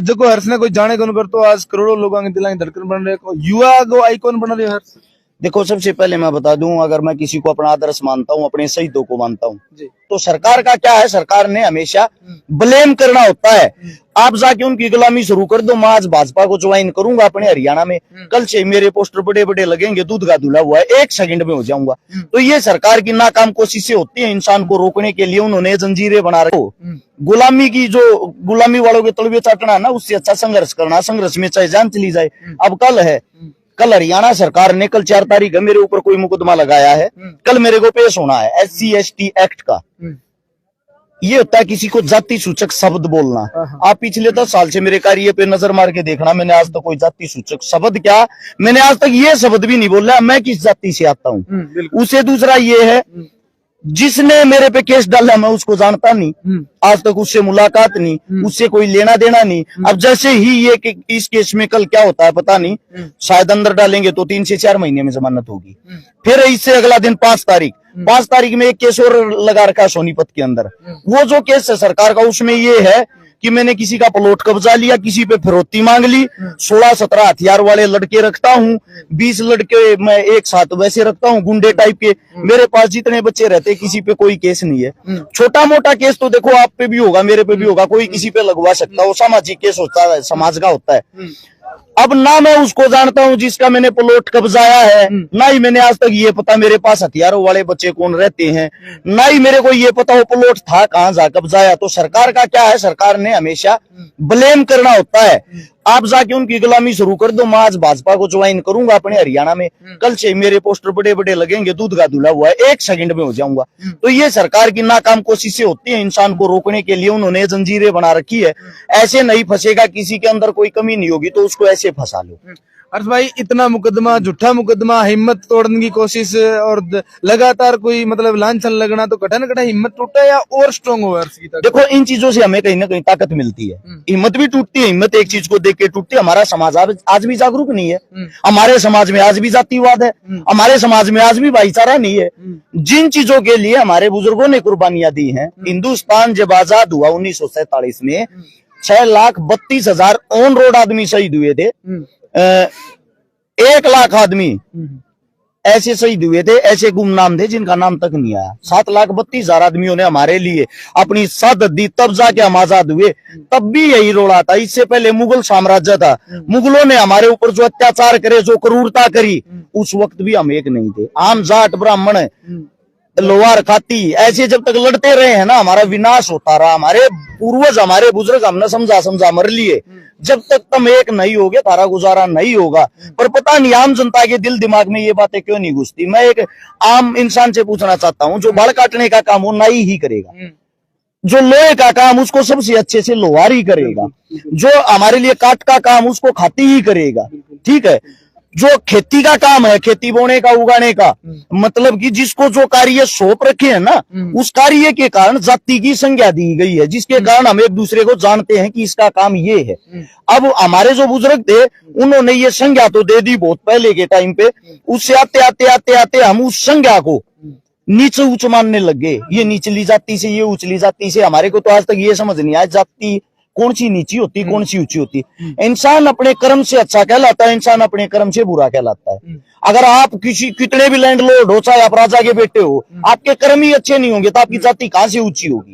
देखो हर्ष ने कोई जाने कौन कर तो आज करोड़ों लोगों के दिलों की धड़कन बन रहे हो, युवा को आइकॉन बना रहे हो हर्ष। देखो सबसे पहले मैं बता दूं, अगर मैं किसी को अपना आदर्श मानता हूं, अपने शहीदों को मानता हूं, तो सरकार का क्या है, सरकार ने हमेशा ब्लेम करना होता है। आप जाके उनकी गुलामी शुरू कर दो। मैं आज भाजपा को ज्वाइन करूंगा अपने हरियाणा में, कल से मेरे पोस्टर बड़े बड़े लगेंगे, दूध का धुला हुआ है, 1 सेकंड में हो जाऊंगा। तो ये सरकार की नाकाम कोशिशें होती है इंसान को रोकने के लिए। उन्होंने जंजीरें बना रखी। गुलामी की जो गुलामी वालों के तलवे चाटना ना, उससे अच्छा संघर्ष करना, संघर्ष में चाहे जान चली जाए। अब कल हरियाणा सरकार ने, कल 4 तारीख है, मेरे ऊपर कोई मुकदमा लगाया है। कल मेरे को पेश होना है SC/ST एक्ट का। ये होता है किसी को जाति सूचक शब्द बोलना। आप पिछले 10 साल से मेरे कार्य पे नजर मार के देखना, मैंने आज तक कोई जाति सूचक शब्द क्या, मैंने आज तक ये शब्द भी नहीं बोला मैं किस जाति से आता हूँ। उसे दूसरा ये है, जिसने मेरे पे केस डाला मैं उसको जानता नहीं, आज तक उससे मुलाकात नहीं, उससे कोई लेना देना नहीं। अब जैसे ही ये इस केस में कल क्या होता है पता नहीं, शायद अंदर डालेंगे तो 3 से 4 महीने में जमानत होगी। फिर इससे अगला दिन 5 तारीख में एक केस और लगा रखा सोनीपत के अंदर। वो जो केस है सरकार का, उसमें ये है कि मैंने किसी का प्लॉट कब्जा लिया, किसी पे फिरौती मांग ली, 16-17 हथियार वाले लड़के रखता हूँ, 20 लड़के मैं एक साथ वैसे रखता हूँ, गुंडे टाइप के। मेरे पास जितने बच्चे रहते, किसी पे कोई केस नहीं है। छोटा मोटा केस तो देखो आप पे भी होगा, मेरे पे भी होगा, कोई किसी पे लगवा सकता है, वो सामाजिक केस होता है, समाज का होता है। अब ना मैं उसको जानता हूं जिसका मैंने प्लॉट कब्जाया है, ना ही मैंने आज तक ये पता मेरे पास हथियारों वाले बच्चे कौन रहते हैं, ना ही मेरे को ये पता वो प्लॉट था कहां जा कब्जाया। तो सरकार का क्या है, सरकार ने हमेशा ब्लेम करना होता है। आप जाके उनकी गुलामी शुरू कर दो। मैं आज भाजपा को ज्वाइन करूंगा अपने हरियाणा में, कल से मेरे पोस्टर बड़े बड़े लगेंगे, दूध का धुला हुआ है, 1 सेकंड में हो जाऊंगा। तो ये सरकार की नाकाम कोशिशें होती है इंसान को रोकने के लिए। उन्होंने जंजीरें बना रखी है। ऐसे नहीं फंसेगा, किसी के अंदर कोई कमी नहीं होगी तो उसको ऐसे फंसा लो। हर्ष भाई, इतना मुकदमा, झूठा मुकदमा, हिम्मत तोड़ने की कोशिश और लगातार कोई मतलब लांछन लगना, तो कटा न कटा हिम्मत टूटा या और स्ट्रॉन्ग हो हर्ष की? देखो इन चीजों से हमें कहीं ना कहीं ताकत मिलती है। हिम्मत भी टूटती है, हिम्मत एक चीज को देख के टूटती है। हमारा समाज आज भी जागरूक नहीं है, हमारे समाज में आज भी जातिवाद है, हमारे समाज में आज भी भाईचारा नहीं है। जिन चीजों के लिए हमारे बुजुर्गों ने कुर्बानियां दी हैं, हिंदुस्तान जब आजाद हुआ 1947 में, 6,32,000 ऑन रोड आदमी शहीद हुए थे। 1 लाख आदमी ऐसे शहीद हुए थे, ऐसे गुमनाम थे जिनका नाम तक नहीं आया। 7,32,000 आदमियों ने हमारे लिए अपनी शहादत दी, तब जाके हम आजाद हुए। तब भी यही रोड़ा था। इससे पहले मुगल साम्राज्य था, मुगलों ने हमारे ऊपर जो अत्याचार करे, जो क्रूरता करी, उस वक्त भी हम एक नहीं थे। आम जाट ब्राह्मण लोहार खाती ऐसे जब तक लड़ते रहे हैं ना, हमारा विनाश होता रहा। हमारे पूर्वज, हमारे बुजुर्ग हमने समझा मर लिए। जब तक तुम एक नहीं होगे तारा गुजारा नहीं होगा। पर पता नहीं आम जनता के दिल दिमाग में ये बातें क्यों नहीं घुसती। मैं एक आम इंसान से पूछना चाहता हूँ, जो बाल काटने का काम वो नाई ही करेगा, जो लोहे का काम उसको सबसे अच्छे से लोहार ही करेगा, जो हमारे लिए काट का काम उसको खाती ही करेगा, ठीक है। जो खेती का काम है, खेती बोने का, उगाने का, मतलब कि जिसको जो कार्य सौंप रखे हैं ना, उस कार्य के कारण जाति की संज्ञा दी गई है, जिसके कारण हम एक दूसरे को जानते हैं कि इसका काम ये है। अब हमारे जो बुजुर्ग थे उन्होंने ये संज्ञा तो दे दी बहुत पहले के टाइम पे। उससे आते हम उस संज्ञा को नीचे ऊंच मानने लगे। ये निचली जाति से, ये उचली जाति से। हमारे को तो आज तक ये समझ नहीं आया जाति कौन सी नीची होती, कौन सी ऊंची होती। इंसान अपने कर्म से अच्छा कहलाता है, इंसान अपने कर्म से बुरा कहलाता है। अगर आप कितने भी लैंडलॉर्ड हो, चाहे आप राजा के बेटे हो, आपके कर्म ही अच्छे नहीं होंगे तो आपकी जाति कहां से ऊंची होगी।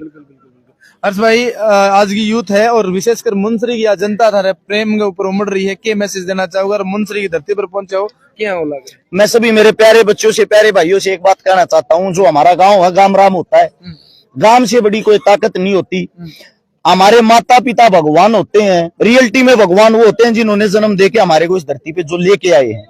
हर्ष भाई, आज की यूथ है और विशेषकर मुंसरी की जनता था प्रेम के ऊपर उमड़ रही है, क्या मैसेज देना चाहोगे? और मुंसरी की धरती पर पहुंचे हो, क्या हो लगे? मैं सभी मेरे प्यारे बच्चों से, प्यारे भाइयों से एक बात कहना चाहता हूँ। जो हमारा गाँव है, गाम राम होता है। गांव से बड़ी कोई ताकत नहीं होती। हमारे माता पिता भगवान होते हैं। रियलिटी में भगवान वो होते हैं जिन्होंने जन्म देके हमारे को इस धरती पे जो लेके आए हैं।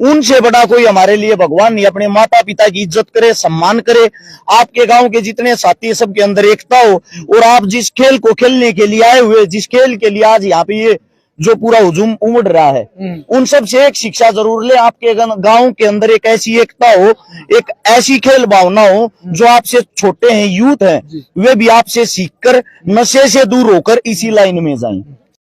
उनसे बड़ा कोई हमारे लिए भगवान नहीं। अपने माता पिता की इज्जत करे, सम्मान करे। आपके गांव के जितने साथी, सबके अंदर एकता हो। और आप जिस खेल को खेलने के लिए आए हुए, जिस खेल के लिए आज यहाँ पे ये जो पूरा हुजूम उमड़ रहा है, उन सब से एक शिक्षा जरूर ले। आपके गांव के अंदर एक ऐसी एकता हो, एक ऐसी खेल भावना हो, जो आपसे छोटे हैं, यूथ हैं, वे भी आपसे सीखकर नशे से दूर होकर इसी लाइन में जाएं।